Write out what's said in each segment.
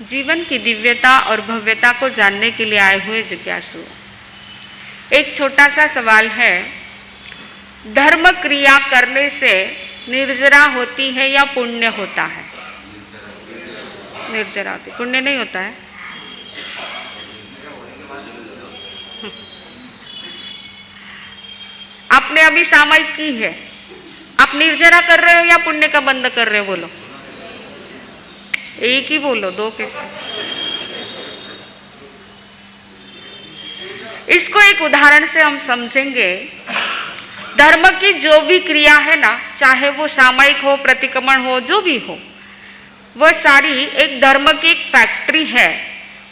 जीवन की दिव्यता और भव्यता को जानने के लिए आए हुए जिज्ञासु, एक छोटा सा सवाल है। धर्म क्रिया करने से निर्जरा होती है या पुण्य होता है? निर्जरा होती, पुण्य नहीं होता है। आपने अभी सामायिक की है, आप निर्जरा कर रहे हो या पुण्य का बंद कर रहे हो? बोलो, एक ही बोलो, दो कैसे? इसको एक उदाहरण से हम समझेंगे। धर्म की जो भी क्रिया है ना, चाहे वो सामायिक हो, प्रतिक्रमण हो, जो भी हो, वह सारी एक धर्म की एक फैक्ट्री है।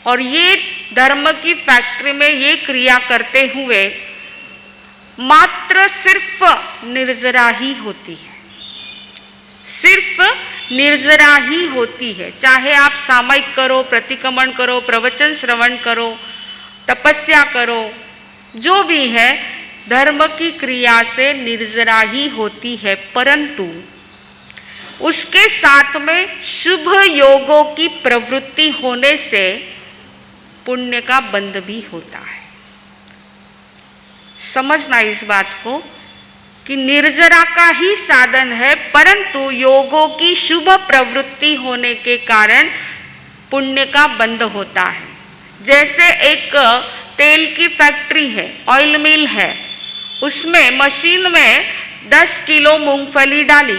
और ये धर्म की फैक्ट्री में ये क्रिया करते हुए मात्र सिर्फ निर्जरा ही होती है, सिर्फ निर्जरा ही होती है। चाहे आप सामायिक करो, प्रतिक्रमण करो, प्रवचन श्रवण करो, तपस्या करो, जो भी है, धर्म की क्रिया से निर्जरा ही होती है। परंतु उसके साथ में शुभ योगों की प्रवृत्ति होने से पुण्य का बंध भी होता है। समझना इस बात को कि निर्जरा का ही साधन है, परंतु योगों की शुभ प्रवृत्ति होने के कारण पुण्य का बंध होता है। जैसे एक तेल की फैक्ट्री है, ऑयल मिल है, उसमें मशीन में 10 किलो मूंगफली डाली,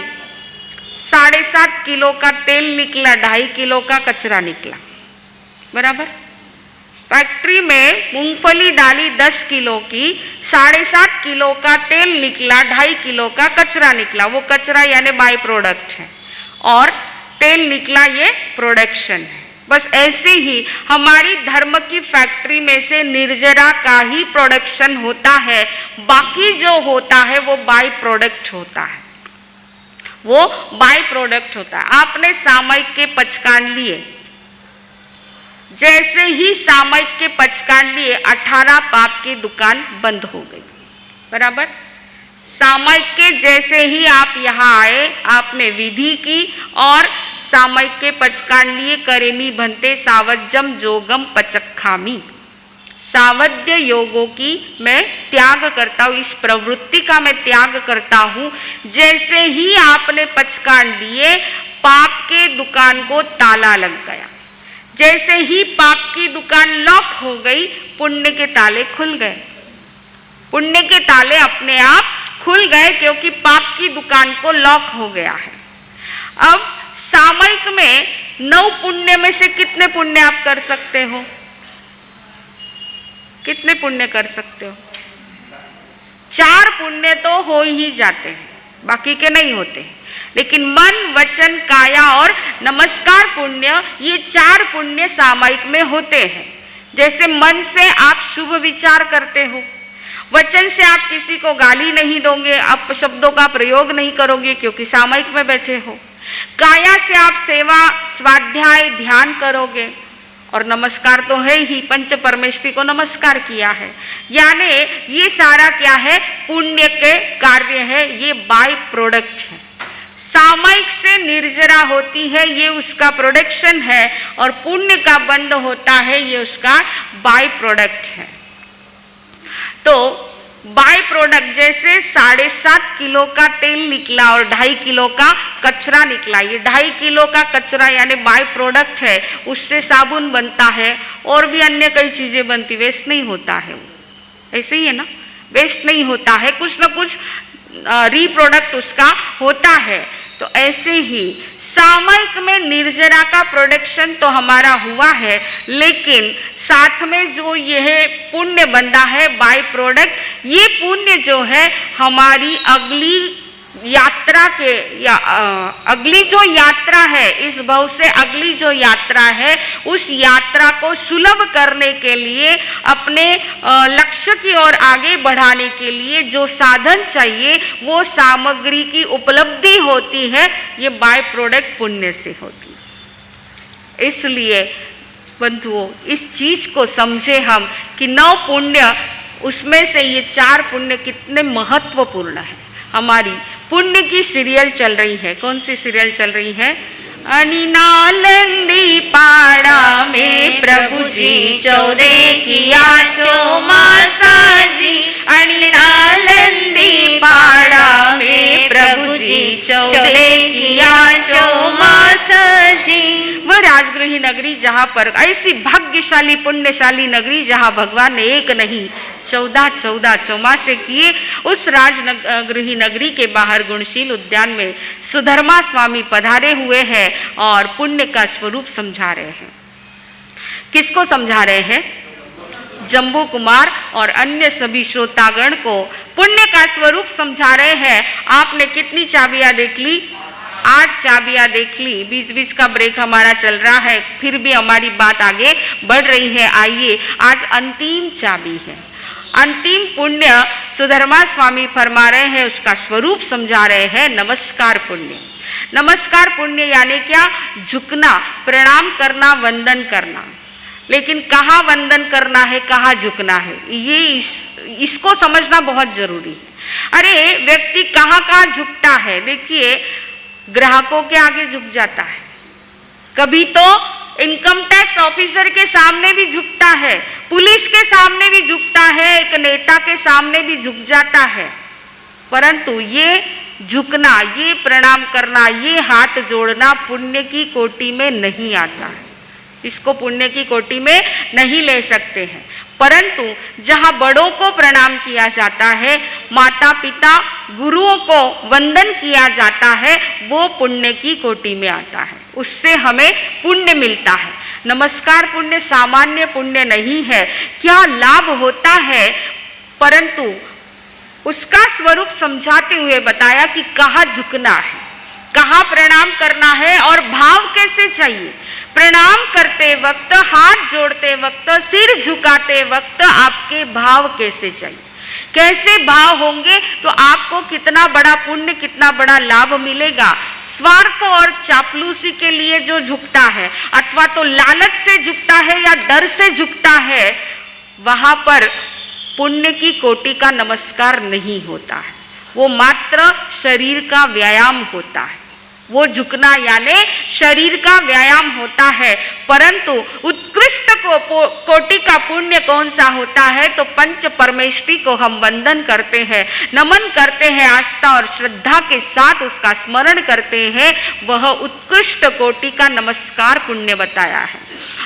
7.5 किलो का तेल निकला, 2.5 किलो का कचरा निकला, बराबर। फैक्ट्री में मूंगफली डाली 10 किलो की, 7.5 किलो का तेल निकला, 2.5 किलो का कचरा निकला। वो कचरा यानी बाय प्रोडक्ट है और तेल निकला ये प्रोडक्शन है। बस ऐसे ही हमारी धर्म की फैक्ट्री में से निर्जरा का ही प्रोडक्शन होता है, बाकी जो होता है वो बाय प्रोडक्ट होता है, वो बाय प्रोडक्ट होता है। आपने सामायिक के पचकान लिए, जैसे ही सामायिक के पचकान लिए 18 पाप की दुकान बंद हो गई, बराबर। सामायिक के जैसे ही आप यहाँ आए, आपने विधि की और सामायिक के पचकान लिए, करेमी भंते सावज्जम जोगम पचक्खामी। सावध्य योगों की मैं त्याग करता हूँ, इस प्रवृत्ति का मैं त्याग करता हूँ। जैसे ही आपने पचकान लिए, पाप के दुकान को ताला लग गया। जैसे ही पाप की दुकान लॉक हो गई, पुण्य के ताले खुल गए। पुण्य के ताले अपने आप खुल गए क्योंकि पाप की दुकान को लॉक हो गया है। अब सामायिक में 9 पुण्य में से कितने पुण्य आप कर सकते हो? कितने पुण्य कर सकते हो? 4 पुण्य तो हो ही जाते हैं, बाकी के नहीं होते। लेकिन मन, वचन, काया और नमस्कार पुण्य, ये 4 पुण्य सामायिक में होते हैं। जैसे मन से आप शुभ विचार करते हो, वचन से आप किसी को गाली नहीं दोगे, आप शब्दों का प्रयोग नहीं करोगे क्योंकि सामायिक में बैठे हो। काया से आप सेवा, स्वाध्याय, ध्यान करोगे, और नमस्कार तो है ही, पंच परमेष्ठी को नमस्कार किया है। यानी ये सारा क्या है? पुण्य के कार्य है, ये बाय प्रोडक्ट है। सामायिक से निर्जरा होती है, ये उसका प्रोडक्शन है, और पुण्य का बंध होता है, ये उसका बाय प्रोडक्ट है। तो बाय प्रोडक्ट जैसे 7.5 किलो का तेल निकला और 2.5 किलो का कचरा निकला, ये 2.5 किलो का कचरा यानी बाय प्रोडक्ट है, उससे साबुन बनता है और भी अन्य कई चीजें बनती, वेस्ट नहीं होता है। ऐसे ही है ना, वेस्ट नहीं होता है, कुछ ना कुछ रीप्रोडक्ट उसका होता है। तो ऐसे ही सामायिक में निर्जरा का प्रोडक्शन तो हमारा हुआ है, लेकिन साथ में जो यह पुण्य बंधा है बाय प्रोडक्ट, ये पुण्य जो है हमारी अगली यात्रा के या अगली जो यात्रा है, इस भव से अगली जो यात्रा है, उस यात्रा को सुलभ करने के लिए, अपने लक्ष्य की ओर आगे बढ़ाने के लिए जो साधन चाहिए, वो सामग्री की उपलब्धि होती है, ये बाय प्रोडक्ट पुण्य से होती है। इसलिए बंधुओं, इस चीज को समझे हम कि 9 पुण्य, उसमें से ये 4 पुण्य कितने महत्वपूर्ण है। हमारी पुण्य की सीरियल चल रही है, कौन सी सीरियल चल रही है? अनिनालंदी पाड़ा प्रभुजी 14 किया चौमासाजी आणि नालंदी पाड़ा में प्रभुजी 14 किया चौमासाजी। वह राजगृही नगरी जहाँ पर ऐसी भाग्यशाली पुण्यशाली नगरी जहाँ भगवान ने एक नहीं 14 चौमासे किए, उस राजगृही नगरी के बाहर गुणशील उद्यान में सुधर्मा स्वामी पधारे हुए हैं और पुण्य का स्वरूप समझा रहे हैं। किसको समझा रहे हैं? जम्बू कुमार और अन्य सभी श्रोतागण को पुण्य का स्वरूप समझा रहे हैं। आपने कितनी चाबियां देख ली? 8 चाबियां देख ली। बीच बीच का ब्रेक हमारा चल रहा है, फिर भी हमारी बात आगे बढ़ रही है। आइए, आज अंतिम चाबी है, अंतिम पुण्य सुधर्मा स्वामी फरमा रहे हैं, उसका स्वरूप समझा रहे हैं। नमस्कार पुण्य। नमस्कार पुण्य यानी क्या? झुकना, प्रणाम करना, वंदन करना। लेकिन कहाँ वंदन करना है, कहाँ झुकना है, ये इसको समझना बहुत जरूरी है। अरे व्यक्ति कहाँ कहाँ झुकता है? देखिए, ग्राहकों के आगे झुक जाता है, कभी तो इनकम टैक्स ऑफिसर के सामने भी झुकता है, पुलिस के सामने भी झुकता है, एक नेता के सामने भी झुक जाता है। परंतु ये झुकना, ये प्रणाम करना, ये हाथ जोड़ना पुण्य की कोटि में नहीं आता है, इसको पुण्य की कोटि में नहीं ले सकते हैं। परंतु जहाँ बड़ों को प्रणाम किया जाता है, माता पिता गुरुओं को वंदन किया जाता है, वो पुण्य की कोटि में आता है, उससे हमें पुण्य मिलता है। नमस्कार पुण्य सामान्य पुण्य नहीं है। क्या लाभ होता है, परंतु उसका स्वरूप समझाते हुए बताया कि कहाँ झुकना है, कहाँ प्रणाम करना है और भाव कैसे चाहिए। प्रणाम करते वक्त, हाथ जोड़ते वक्त, सिर झुकाते वक्त आपके भाव कैसे चाहिए, कैसे भाव होंगे तो आपको कितना बड़ा पुण्य, कितना बड़ा लाभ मिलेगा। स्वार्थ और चापलूसी के लिए जो झुकता है, अथवा तो लालच से झुकता है या डर से झुकता है, वहां पर पुण्य की कोटि का नमस्कार नहीं होता है, वो मात्र शरीर का व्यायाम होता है। वो झुकना यानी शरीर का व्यायाम होता है। परंतु उत्कृष्ट कोटि का पुण्य कौन सा होता है? तो पंच परमेष्टि को हम वंदन करते हैं, नमन करते हैं, आस्था और श्रद्धा के साथ उसका स्मरण करते हैं, वह उत्कृष्ट कोटि का नमस्कार पुण्य बताया है।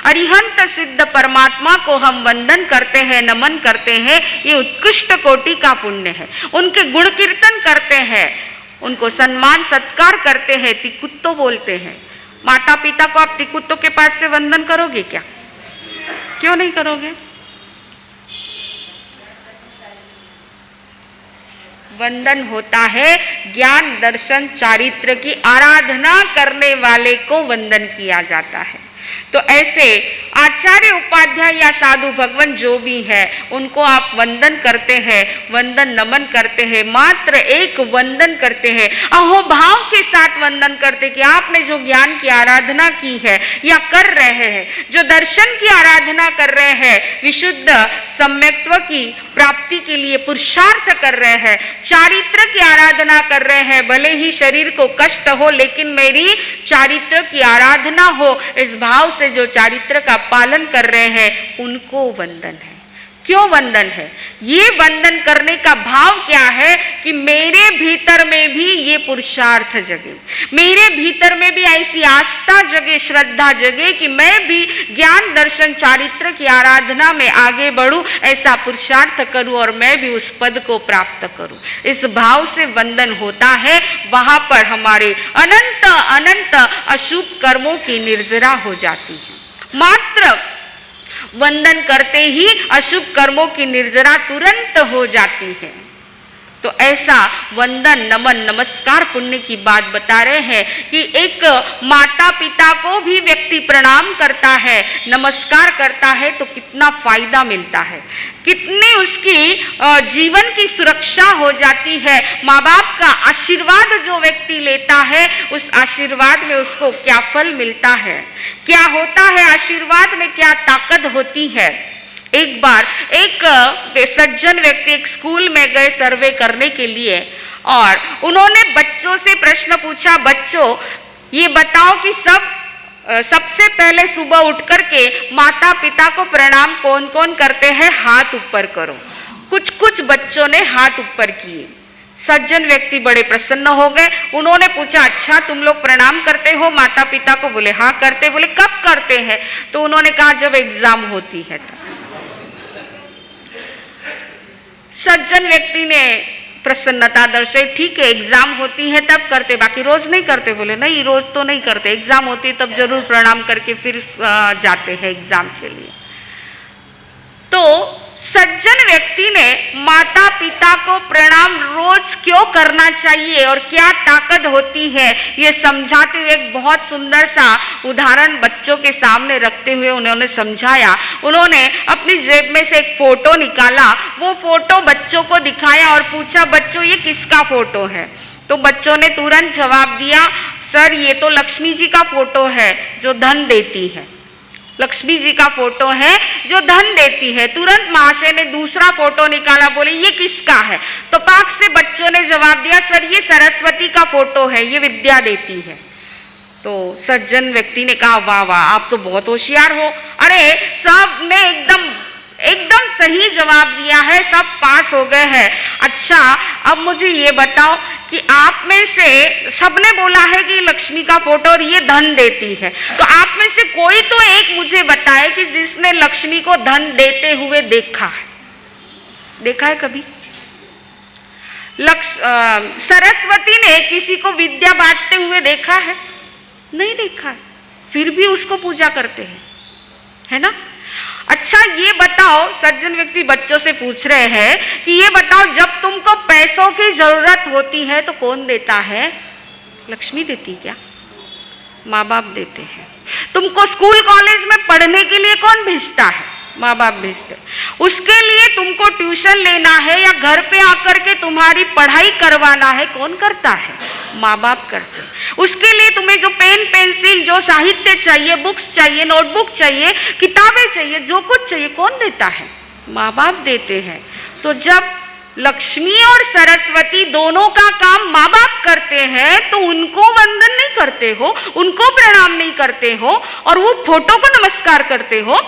अरिहंत सिद्ध परमात्मा को हम वंदन करते हैं, नमन करते हैं, ये उत्कृष्ट कोटि का पुण्य है। उनके गुण कीर्तन करते हैं, उनको सम्मान सत्कार करते हैं, तिकुत्तो बोलते हैं। माता पिता को आप तिकुत्तो के पाठ से वंदन करोगे क्या? क्यों नहीं करोगे? वंदन होता है ज्ञान दर्शन चारित्र की आराधना करने वाले को वंदन किया जाता है। तो ऐसे आचार्य उपाध्याय या साधु भगवान जो भी है, उनको आप वंदन करते हैं, वंदन नमन करते हैं, मात्र एक वंदन करते हैं, अहोभाव के साथ वंदन करते कि आपने जो ज्ञान की आराधना की है या कर रहे हैं, जो दर्शन की आराधना कर रहे हैं, विशुद्ध सम्यक्त्व की प्राप्ति के लिए पुरुषार्थ कर रहे हैं, चारित्र की आराधना कर रहे हैं, भले ही शरीर को कष्ट हो लेकिन मेरी चारित्र की आराधना हो, इस भाव से जो चारित्र का पालन कर रहे हैं, उनको वंदन है। क्यों वंदन है? ये वंदन करने का भाव क्या है कि मेरे भीतर में भी ये पुरुषार्थ जगे, मेरे भीतर में भी ऐसी आस्था जगे, श्रद्धा जगे कि मैं भी ज्ञान दर्शन चारित्र की आराधना में आगे बढ़ूं, ऐसा पुरुषार्थ करूं और मैं भी उस पद को प्राप्त करूं। इस भाव से वंदन होता है, वहां पर हमारे अनंत अनंत अशुभ कर्मों की निर्जरा हो जाती है। मात्र वंदन करते ही अशुभ कर्मों की निर्जरा तुरंत हो जाती है। तो ऐसा वंदन नमन नमस्कार पुण्य की बात बता रहे हैं कि एक माता पिता को भी व्यक्ति प्रणाम करता है, नमस्कार करता है तो कितना फायदा मिलता है, कितनी उसकी जीवन की सुरक्षा हो जाती है। माँ बाप का आशीर्वाद जो व्यक्ति लेता है, उस आशीर्वाद में उसको क्या फल मिलता है, क्या होता है, आशीर्वाद में क्या ताकत होती है। एक बार एक सज्जन व्यक्ति एक स्कूल में गए सर्वे करने के लिए, और उन्होंने बच्चों से प्रश्न पूछा, बच्चों ये बताओ कि सब सबसे पहले सुबह उठ करके माता पिता को प्रणाम कौन कौन करते हैं? हाथ ऊपर करो। कुछ कुछ बच्चों ने हाथ ऊपर किए। सज्जन व्यक्ति बड़े प्रसन्न हो गए। उन्होंने पूछा, अच्छा तुम लोग प्रणाम करते हो माता पिता को? बोले हाँ करते। बोले कब करते हैं? तो उन्होंने कहा जब एग्जाम होती है तब। सज्जन व्यक्ति ने प्रसन्नता दर्शाई, ठीक है एग्जाम होती है तब करते, बाकी रोज नहीं करते। बोले नहीं रोज तो नहीं करते, एग्जाम होती है तब जरूर प्रणाम करके फिर जाते हैं एग्जाम के लिए। तो सज्जन व्यक्ति ने माता पिता को प्रणाम रोज क्यों करना चाहिए और क्या ताकत होती है, ये समझाते हुए एक बहुत सुंदर सा उदाहरण बच्चों के सामने रखते हुए उन्होंने समझाया। उन्होंने अपनी जेब में से एक फोटो निकाला, वो फोटो बच्चों को दिखाया और पूछा, बच्चों ये किसका फोटो है? तो बच्चों ने तुरंत जवाब दिया, सर ये तो लक्ष्मी जी का फोटो है जो धन देती है। लक्ष्मी जी का फोटो है जो धन देती है। तुरंत महाशय ने दूसरा फोटो निकाला, बोले ये किसका है? तो पाक से बच्चों ने जवाब दिया, सर ये सरस्वती का फोटो है, ये विद्या देती है। तो सज्जन व्यक्ति ने कहा, वाह वाह आप तो बहुत होशियार हो। अरे सब ने एकदम सही जवाब दिया है, सब पास हो गए हैं। अच्छा अब मुझे ये बताओ कि आप में से सबने बोला है कि लक्ष्मी का फोटो और ये धन देती है, तो आप में से कोई तो एक मुझे बताए कि जिसने लक्ष्मी को धन देते हुए देखा है। देखा है कभी? सरस्वती ने किसी को विद्या बांटते हुए देखा है? नहीं देखा है, फिर भी उसको पूजा करते हैं, है ना? अच्छा ये बताओ, सज्जन व्यक्ति बच्चों से पूछ रहे हैं कि ये बताओ जब तुमको पैसों की जरूरत होती है तो कौन देता है? लक्ष्मी देती क्या? माँ बाप देते हैं। तुमको स्कूल कॉलेज में पढ़ने के लिए कौन भेजता है? माँ बाप भेजते। उसके लिए तुमको ट्यूशन लेना है या घर पे आकर के तुम्हारी पढ़ाई करवाना है, कौन करता है? माँ बाप करते। उसके लिए तुम्हें जो पेन पेंसिल जो साहित्य चाहिए, बुक्स चाहिए, नोटबुक चाहिए, किताबें चाहिए, जो कुछ चाहिए, कौन देता है? माँ बाप देते हैं। तो जब लक्ष्मी और सरस्वती दोनों का काम माँ बाप करते हैं तो उनको वंदन नहीं करते हो, उनको प्रणाम नहीं करते हो और वो फोटो को नमस्कार करते हो।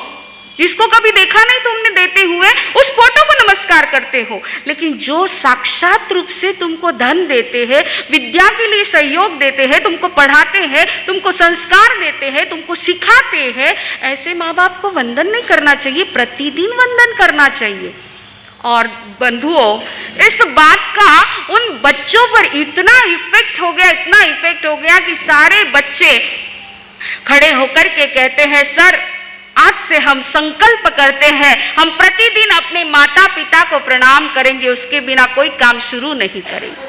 जिसको कभी देखा नहीं तुमने देते हुए, उस फोटो को नमस्कार करते हो। लेकिन जो साक्षात रूप से तुमको धन देते हैं, विद्या के लिए सहयोग देते हैं, तुमको पढ़ाते हैं, तुमको संस्कार देते हैं, तुमको सिखाते हैं, ऐसे माँ बाप को वंदन नहीं करना चाहिए, प्रतिदिन वंदन करना चाहिए। और बंधुओं, इस बात का उन बच्चों पर इतना इफेक्ट हो गया कि सारे बच्चे खड़े होकर के कहते हैं, सर आज से हम संकल्प करते हैं, हम प्रतिदिन अपने माता पिता को प्रणाम करेंगे, उसके बिना कोई काम शुरू नहीं करेंगे।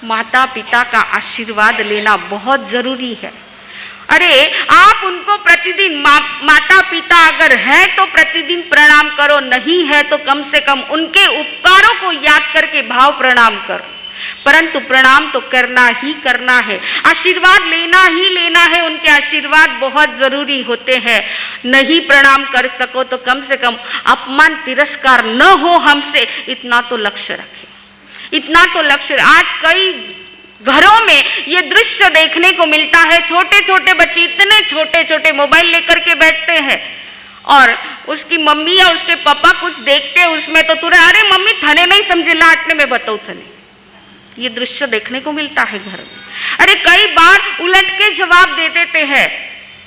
माता पिता का आशीर्वाद लेना बहुत जरूरी है। अरे आप उनको प्रतिदिन माता पिता अगर है तो प्रतिदिन प्रणाम करो, नहीं है तो कम से कम उनके उपकारों को याद करके भाव प्रणाम करो। परंतु प्रणाम तो करना ही करना है, आशीर्वाद लेना ही लेना है। उनके आशीर्वाद बहुत जरूरी होते हैं। नहीं प्रणाम कर सको तो कम से कम अपमान तिरस्कार न हो हमसे, इतना तो लक्ष्य रखें, इतना तो लक्ष्य। आज कई घरों में ये दृश्य देखने को मिलता है, छोटे छोटे बच्चे इतने छोटे छोटे मोबाइल लेकर के बैठते हैं और उसकी मम्मी या उसके पापा कुछ देखते हैं उसमें तो तुरंत, अरे मम्मी थने नहीं समझे लाटने में बताओ थने। ये दृश्य देखने को मिलता है घर में। अरे कई बार उलट के जवाब दे देते हैं,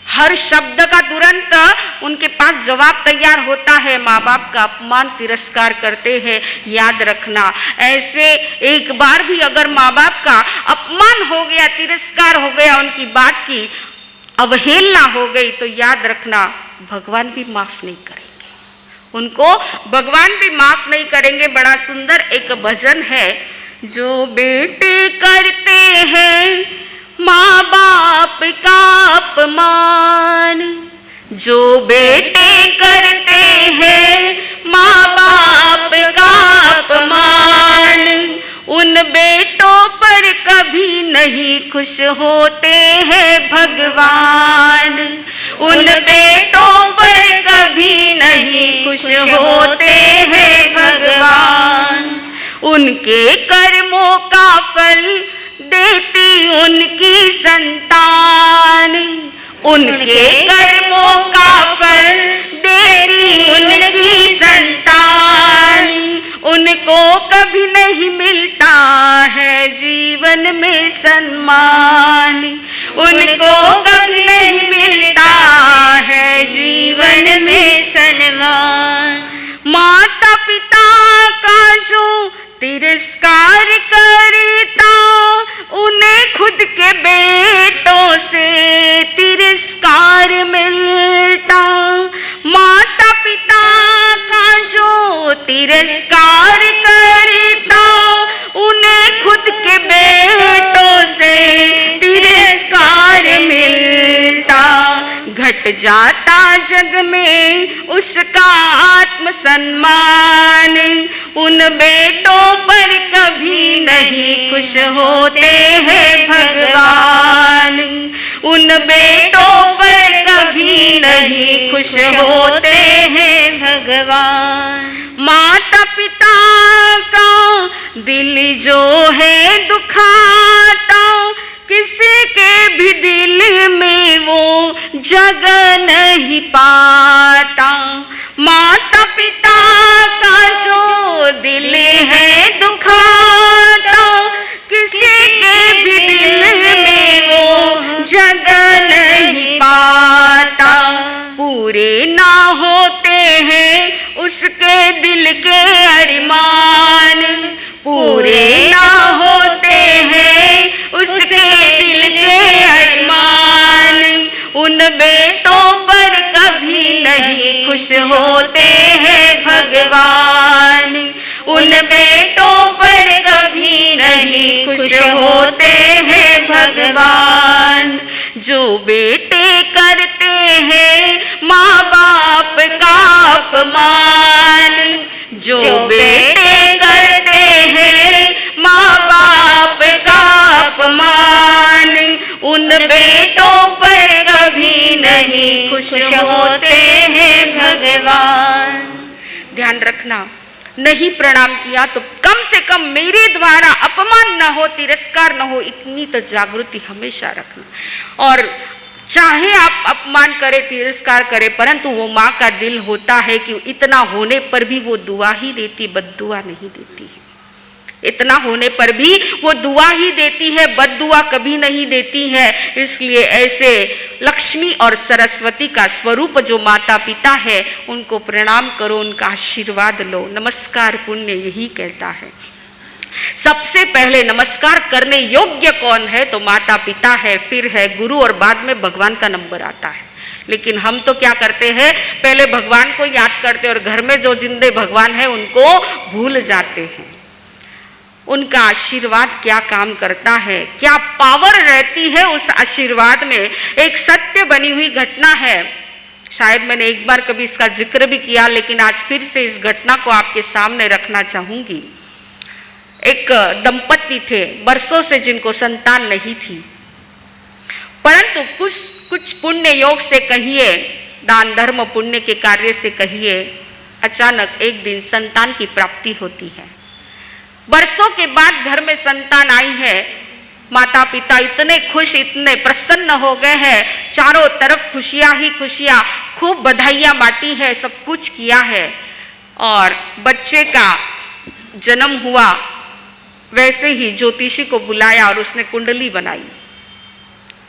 हर शब्द का तुरंत उनके पास जवाब तैयार होता है। माँ बाप का अपमान तिरस्कार करते हैं। याद रखना, ऐसे एक बार भी अगर माँ बाप का अपमान हो गया, तिरस्कार हो गया, उनकी बात की अवहेलना हो गई, तो याद रखना भगवान भी माफ नहीं करेंगे, उनको भगवान भी माफ नहीं करेंगे। बड़ा सुंदर एक भजन है, जो बेटे करते हैं माँ बाप का अपमान, जो बेटे करते हैं माँ बाप का अपमान, उन बेटों पर कभी नहीं खुश होते हैं भगवान, उन बेटों पर कभी नहीं खुश होते हैं भगवान। उनके कर्मों का फल देती उनकी संतान, उनके कर्मों का फल देती उनकी संतान, उनको कभी नहीं मिलता है जीवन में सम्मान, उनको कभी नहीं मिलता है जीवन में सम्मान। माता पिता का जो तिरस्कार करता, उन्हें खुद के बेटों से तिरस्कार मिलता। माता पिता का जो तिरस्कार करता, उन्हें खुद के बेटों से तिरस्कार मिलता। घट जाता जग में उसका आत्म सम्मान, उन बेटों पर कभी नहीं खुश होते हैं भगवान, उन बेटों पर कभी नहीं खुश होते हैं भगवान। माता पिता का दिल जो है दुखाता, किसी के भी दिल में वो जगह नहीं पाता। माता पिता का जो दिल है दुखाता, किसी के भी दिल में वो जगह नहीं पाता। पूरे ना होते हैं उसके दिल के अरमान, पूरे ना होते हैं उसके दिल के अरमान। उन बेटों पर कभी नहीं खुश होते हैं भगवान, उन बेटों पर कभी नहीं खुश होते हैं भगवान। जो बेटे करते हैं माँ बाप का अपमान, जो बेटे करते हैं माँ बाप का अपमान, उन बेटों पर कभी नहीं खुश होते हैं भगवान। ध्यान रखना, नहीं प्रणाम किया तो कम से कम मेरे द्वारा अपमान न हो, तिरस्कार न हो, इतनी तो जागृति हमेशा रखना। और चाहे आप अपमान करें, तिरस्कार करें, परंतु वो माँ का दिल होता है कि इतना होने पर भी वो दुआ ही देती, बद्दुआ नहीं देती है। इतना होने पर भी वो दुआ ही देती है, बद्दुआ कभी नहीं देती है। इसलिए ऐसे लक्ष्मी और सरस्वती का स्वरूप जो माता पिता है, उनको प्रणाम करो, उनका आशीर्वाद लो। नमस्कार पुण्य यही कहता है। सबसे पहले नमस्कार करने योग्य कौन है? तो माता पिता है, फिर है गुरु और बाद में भगवान का नंबर आता है। लेकिन हम तो क्या करते हैं, पहले भगवान को याद करते और घर में जो जिंदे भगवान है उनको भूल जाते हैं। उनका आशीर्वाद क्या काम करता है, क्या पावर रहती है उस आशीर्वाद में। एक सत्य बनी हुई घटना है, शायद मैंने एक बार कभी इसका जिक्र भी किया, लेकिन आज फिर से इस घटना को आपके सामने रखना चाहूंगी। एक दंपति थे, बरसों से जिनको संतान नहीं थी, परंतु कुछ पुण्य योग से कहिए, दान धर्म पुण्य के कार्य से कहिए, अचानक एक दिन संतान की प्राप्ति होती है। बरसों के बाद घर में संतान आई है। माता पिता इतने खुश, इतने प्रसन्न हो गए हैं, चारों तरफ खुशियां ही खुशियां, खूब बधाइयां बांटी है, सब कुछ किया है। और बच्चे का जन्म हुआ, वैसे ही ज्योतिषी को बुलाया और उसने कुंडली बनाई।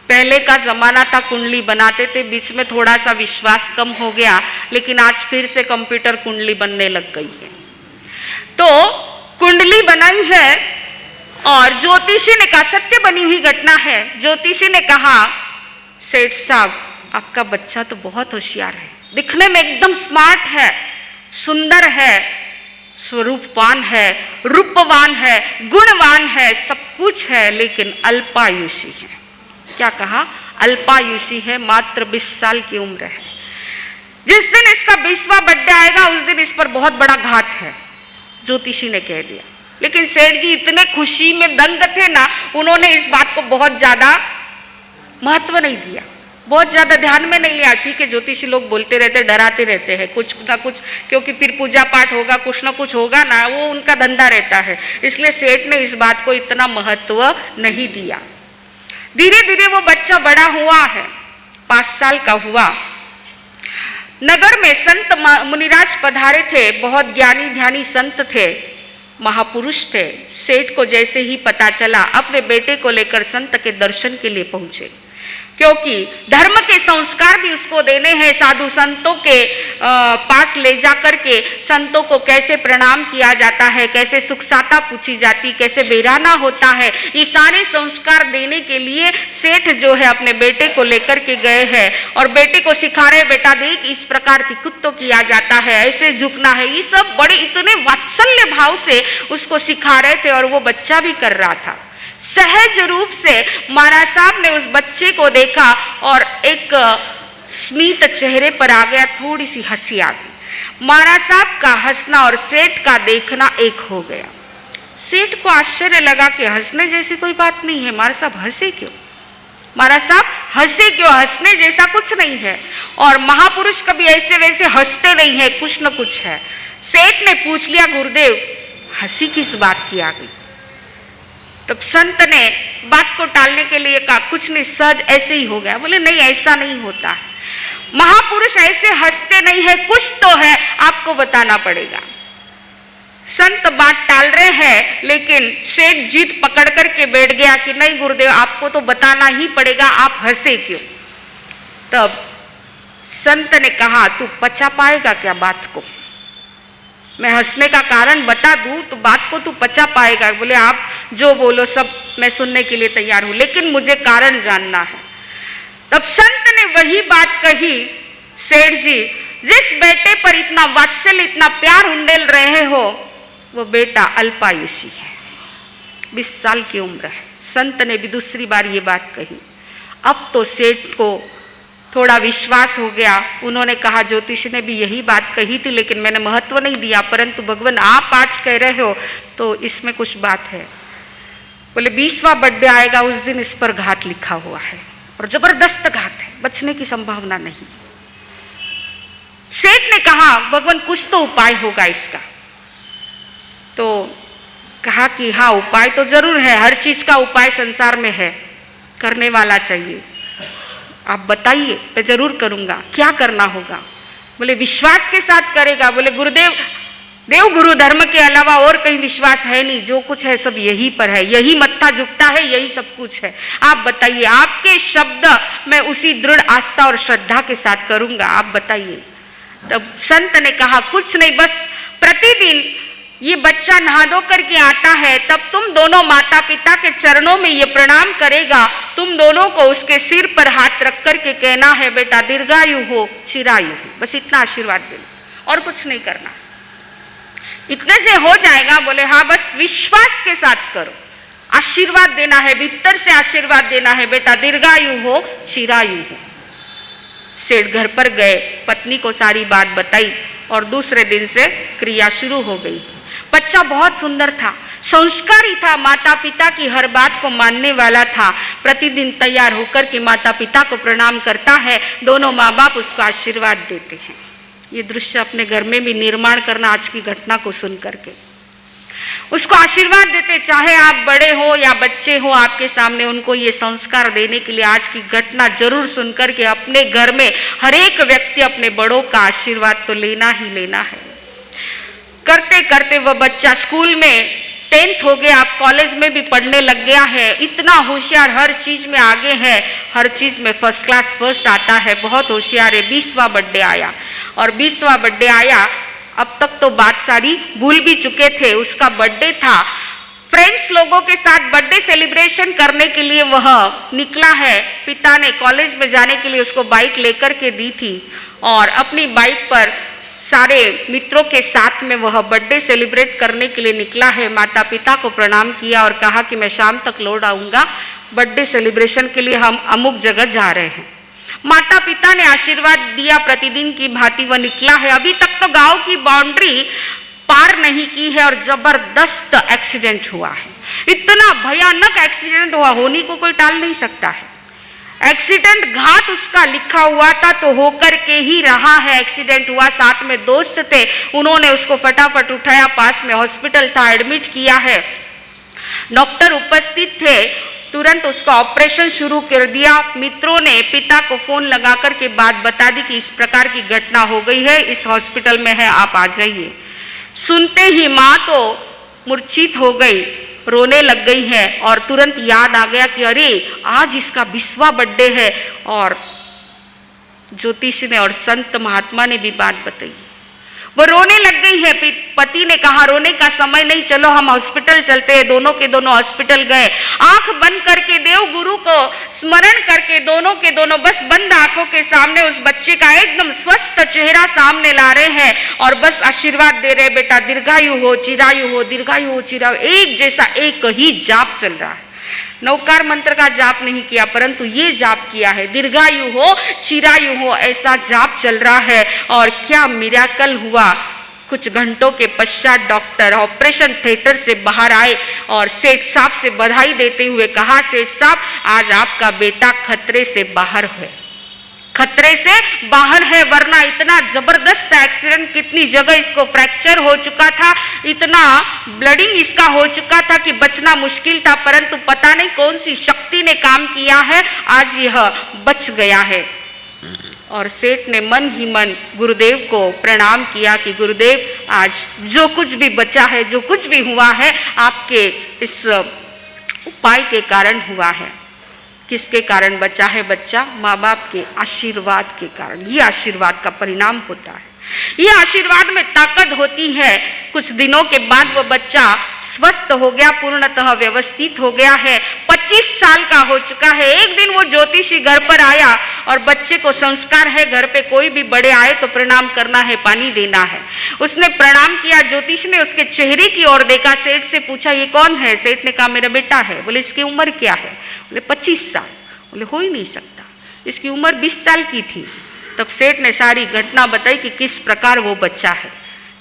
पहले का जमाना था, कुंडली बनाते थे, बीच में थोड़ा सा विश्वास कम हो गया, लेकिन आज फिर से कंप्यूटर कुंडली बनने लग गई है। तो कुंडली बनाई है और ज्योतिषी ने कहा, सत्य बनी हुई घटना है, ज्योतिषी ने कहा, सेठ साहब आपका बच्चा तो बहुत होशियार है, दिखने में एकदम स्मार्ट है, सुंदर है, स्वरूपवान है, रूपवान है, गुणवान है, सब कुछ है, लेकिन अल्पायुषी है। क्या कहा? अल्पायुषी है, मात्र 20 साल की उम्र है। जिस दिन इसका 20वां बर्थडे आएगा उस दिन इस पर बहुत बड़ा घात है, ज्योतिषी ने कह दिया। लेकिन सेठ जी इतने खुशी में दंग थे ना, उन्होंने इस बात को बहुत ज्यादा महत्व नहीं दिया, बहुत ज्यादा ध्यान में नहीं लिया। ठीक है, ज्योतिषी लोग बोलते रहते, डराते रहते हैं कुछ ना कुछ, क्योंकि फिर पूजा पाठ होगा, कुछ ना कुछ होगा ना, वो उनका धंधा रहता है। इसलिए सेठ ने इस बात को इतना महत्व नहीं दिया। धीरे धीरे वो बच्चा बड़ा हुआ है, 5 साल का हुआ। नगर में संत मुनिराज पधारे थे, बहुत ज्ञानी ध्यानी संत थे, महापुरुष थे। सेठ को जैसे ही पता चला, अपने बेटे को लेकर संत के दर्शन के लिए पहुंचे, क्योंकि धर्म के संस्कार भी उसको देने हैं। साधु संतों के पास ले जाकर के संतों को कैसे प्रणाम किया जाता है, कैसे सुखसाता पूछी जाती, कैसे बेराना होता है, ये सारे संस्कार देने के लिए सेठ जो है अपने बेटे को लेकर के गए हैं और बेटे को सिखा रहे, बेटा देख इस प्रकार तिकुत तो किया जाता है, ऐसे झुकना है। ये सब बड़े इतने वात्सल्य भाव से उसको सिखा रहे थे और वो बच्चा भी कर रहा था। सहज रूप से महाराज साहब ने उस बच्चे को देखा और एक स्मित चेहरे पर आ गया, थोड़ी सी हंसी आ गई। महाराज साहब का हंसना और सेठ का देखना एक हो गया। सेठ को आश्चर्य लगा कि हंसने जैसी कोई बात नहीं है, महाराज साहब हंसे क्यों? महाराज साहब हंसे क्यों? हंसने जैसा कुछ नहीं है, और महापुरुष कभी ऐसे वैसे हंसते नहीं है, कुछ न कुछ है। सेठ ने पूछ लिया, गुरुदेव हंसी किस बात की आ गई? तब संत ने बात को टालने के लिए कहा, कुछ नहीं, सहज ऐसे ही हो गया। बोले नहीं, ऐसा नहीं होता है, महापुरुष ऐसे हंसते नहीं है, कुछ तो है, आपको बताना पड़ेगा। संत बात टाल रहे हैं, लेकिन सेठ जीत पकड़ करके बैठ गया कि नहीं गुरुदेव, आपको तो बताना ही पड़ेगा, आप हंसे क्यों? तब संत ने कहा, तू पचा पाएगा क्या बात को? मैं हंसने का कारण बता दूं तो बात को तू पचा पाएगा? बोले आप जो बोलो सब मैं सुनने के लिए तैयार हूं, लेकिन मुझे कारण जानना है। तब संत ने वही बात कही, सेठ जी जिस बेटे पर इतना वात्सल्य इतना प्यार उंडेल रहे हो, वो बेटा अल्पायुषी है, 20 साल की उम्र है। संत ने भी दूसरी बार ये बात कही। अब तो सेठ को थोड़ा विश्वास हो गया। उन्होंने कहा, ज्योतिष ने भी यही बात कही थी, लेकिन मैंने महत्व नहीं दिया, परंतु भगवान आप आज कह रहे हो तो इसमें कुछ बात है। बोले 20वां बर्थडे आएगा, उस दिन इस पर घात लिखा हुआ है और जबरदस्त घात है, बचने की संभावना नहीं। सेठ ने कहा, भगवान कुछ तो उपाय होगा इसका। तो कहा कि हाँ, उपाय तो जरूर है, हर चीज का उपाय संसार में है, करने वाला चाहिए, आप बताइए, मैं जरूर करूंगा, क्या करना होगा? बोले विश्वास के साथ करेगा। बोले गुरुदेव, देव गुरु धर्म के अलावा और कहीं विश्वास है नहीं, जो कुछ है सब यही पर है, यही मत्था झुकता है, यही सब कुछ है, आप बताइए, आपके शब्द मैं उसी दृढ़ आस्था और श्रद्धा के साथ करूंगा, आप बताइए। तब संत ने कहा, कुछ नहीं, बस प्रतिदिन ये बच्चा नहा धो करके आता है, तब तुम दोनों माता पिता के चरणों में ये प्रणाम करेगा, तुम दोनों को उसके सिर पर हाथ रख करके कहना है, बेटा दीर्घायु हो चिरायु हो, बस इतना आशीर्वाद देना और कुछ नहीं करना, इतने से हो जाएगा। बोले हाँ, बस विश्वास के साथ करो, आशीर्वाद देना है, भीतर से आशीर्वाद देना है, बेटा दीर्घायु हो चिरायु हो। सेठ घर पर गए, पत्नी को सारी बात बताई और दूसरे दिन से क्रिया शुरू हो गई। बच्चा बहुत सुंदर था, संस्कारी था, माता पिता की हर बात को मानने वाला था, प्रतिदिन तैयार होकर के माता पिता को प्रणाम करता है, दोनों माँ बाप उसको आशीर्वाद देते हैं। ये दृश्य अपने घर में भी निर्माण करना, आज की घटना को सुन करके उसको आशीर्वाद देते, चाहे आप बड़े हो या बच्चे हो, आपके सामने उनको ये संस्कार देने के लिए आज की घटना जरूर सुन करके अपने घर में हर एक व्यक्ति अपने बड़ों का आशीर्वाद तो लेना ही लेना है। करते करते वह बच्चा स्कूल में 10th हो गया, अब कॉलेज में भी पढ़ने लग गया है, इतना होशियार, हर चीज में आगे है, हर चीज में फर्स्ट क्लास फर्स्ट आता है, बहुत होशियार है। 20वां बर्थडे आया और 20वां बर्थडे आया, अब तक तो बात सारी भूल भी चुके थे, उसका बर्थडे था, फ्रेंड्स लोगों के साथ बर्थडे सेलिब्रेशन करने के लिए वह निकला है। पिता ने कॉलेज में जाने के लिए उसको बाइक लेकर के दी थी और अपनी बाइक पर सारे मित्रों के साथ में वह बर्थडे सेलिब्रेट करने के लिए निकला है। माता पिता को प्रणाम किया और कहा कि मैं शाम तक लौट आऊँगा, बर्थडे सेलिब्रेशन के लिए हम अमुक जगह जा रहे हैं। माता पिता ने आशीर्वाद दिया, प्रतिदिन की भांति वह निकला है। अभी तक तो गांव की बाउंड्री पार नहीं की है और जबरदस्त एक्सीडेंट हुआ है। इतना भयानक एक्सीडेंट हुआ, होने को कोई टाल नहीं सकता है। एक्सीडेंट घात उसका लिखा हुआ था तो होकर के ही रहा है। एक्सीडेंट हुआ, साथ में दोस्त थे, उन्होंने उसको फटाफट उठाया, पास में हॉस्पिटल था, एडमिट किया है, डॉक्टर उपस्थित थे, तुरंत उसका ऑपरेशन शुरू कर दिया। मित्रों ने पिता को फोन लगाकर के बात बता दी कि इस प्रकार की घटना हो गई है, इस हॉस्पिटल में है, आप आ जाइए। सुनते ही माँ तो मूर्छित हो गई, रोने लग गई है और तुरंत याद आ गया कि अरे आज इसका 20वां बर्थडे है। और ज्योतिष ने और संत महात्मा ने भी बात बताई, वो रोने लग गई है। पति ने कहा रोने का समय नहीं, चलो हम हॉस्पिटल चलते हैं। दोनों के दोनों हॉस्पिटल गए। आंख बंद करके देव गुरु को स्मरण करके दोनों के दोनों बस बंद आंखों के सामने उस बच्चे का एकदम स्वस्थ चेहरा सामने ला रहे हैं और बस आशीर्वाद दे रहे, बेटा दीर्घायु हो, चिरायु हो, दीर्घायु हो, चिरायु। एक जैसा एक ही जाप चल रहा है। नवकार मंत्र का जाप नहीं किया, परंतु ये जाप किया है, दीर्घायु हो, चिरायु हो, ऐसा जाप चल रहा है। और क्या मिराकल हुआ। कुछ घंटों के पश्चात डॉक्टर ऑपरेशन थिएटर से बाहर आए और सेठ साहब से बधाई देते हुए कहा, सेठ साहब आज आपका बेटा खतरे से बाहर है, खतरे से बाहर है, वरना इतना जबरदस्त एक्सीडेंट, कितनी जगह इसको फ्रैक्चर हो चुका था, इतना ब्लडिंग इसका हो चुका था कि बचना मुश्किल था, परंतु पता नहीं कौन सी शक्ति ने काम किया है, आज यह बच गया है। और सेठ ने मन ही मन गुरुदेव को प्रणाम किया कि गुरुदेव आज जो कुछ भी बचा है, जो कुछ भी हुआ है, आपके इस उपाय के कारण हुआ है। किसके कारण बचा है बच्चा? माँ बाप के आशीर्वाद के कारण। ये आशीर्वाद का परिणाम होता है, ये आशीर्वाद में ताकत होती है। कुछ दिनों के बाद वो बच्चा स्वस्थ हो गया, पूर्णतः व्यवस्थित हो गया है, 25 साल का हो चुका है। एक दिन वो ज्योतिषी घर पर आया और बच्चे को संस्कार है, घर पे कोई भी बड़े आए तो प्रणाम करना है, पानी देना है। उसने प्रणाम किया, ज्योतिष ने उसके चेहरे की ओर देखा, सेठ से पूछा ये कौन है? सेठ ने कहा मेरा बेटा है। बोले इसकी उम्र क्या है? बोले 25 साल। बोले हो ही नहीं सकता, इसकी उम्र 20 साल की थी। तब सेठ ने सारी घटना बताई कि किस प्रकार वो बच्चा है।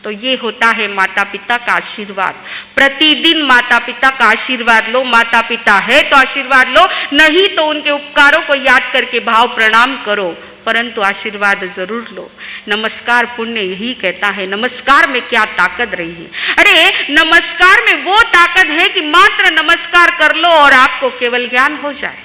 तो ये होता है माता पिता का आशीर्वाद। प्रतिदिन माता पिता का आशीर्वाद लो। माता पिता है तो आशीर्वाद लो, नहीं तो उनके उपकारों को याद करके भाव प्रणाम करो, परंतु आशीर्वाद जरूर लो। नमस्कार पुण्य यही कहता है। नमस्कार में क्या ताकत रही है? अरे नमस्कार में वो ताकत है कि मात्र नमस्कार कर लो और आपको केवल ज्ञान हो जाए,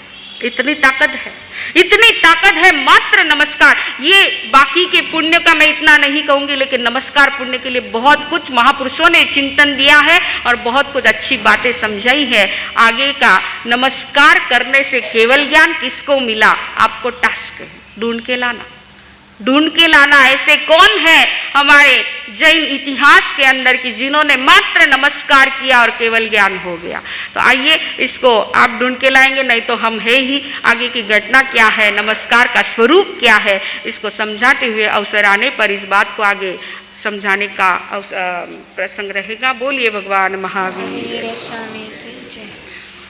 इतनी ताकत है, इतनी ताकत है मात्र नमस्कार। ये बाकी के पुण्य का मैं इतना नहीं कहूंगी, लेकिन नमस्कार पुण्य के लिए बहुत कुछ महापुरुषों ने चिंतन दिया है और बहुत कुछ अच्छी बातें समझाई है। आगे का नमस्कार करने से केवल ज्ञान किसको मिला? आपको टास्क है, ढूंढ के लाना, ढूंढ के लाना। ऐसे कौन है हमारे जैन इतिहास के अंदर की जिन्होंने मात्र नमस्कार किया और केवल ज्ञान हो गया? तो आइए इसको आप ढूंढ के लाएंगे, नहीं तो हम है ही। आगे की घटना क्या है, नमस्कार का स्वरूप क्या है, इसको समझाते हुए अवसर आने पर इस बात को आगे समझाने का प्रसंग रहेगा। बोलिए भगवान महावीर स्वामी की जय।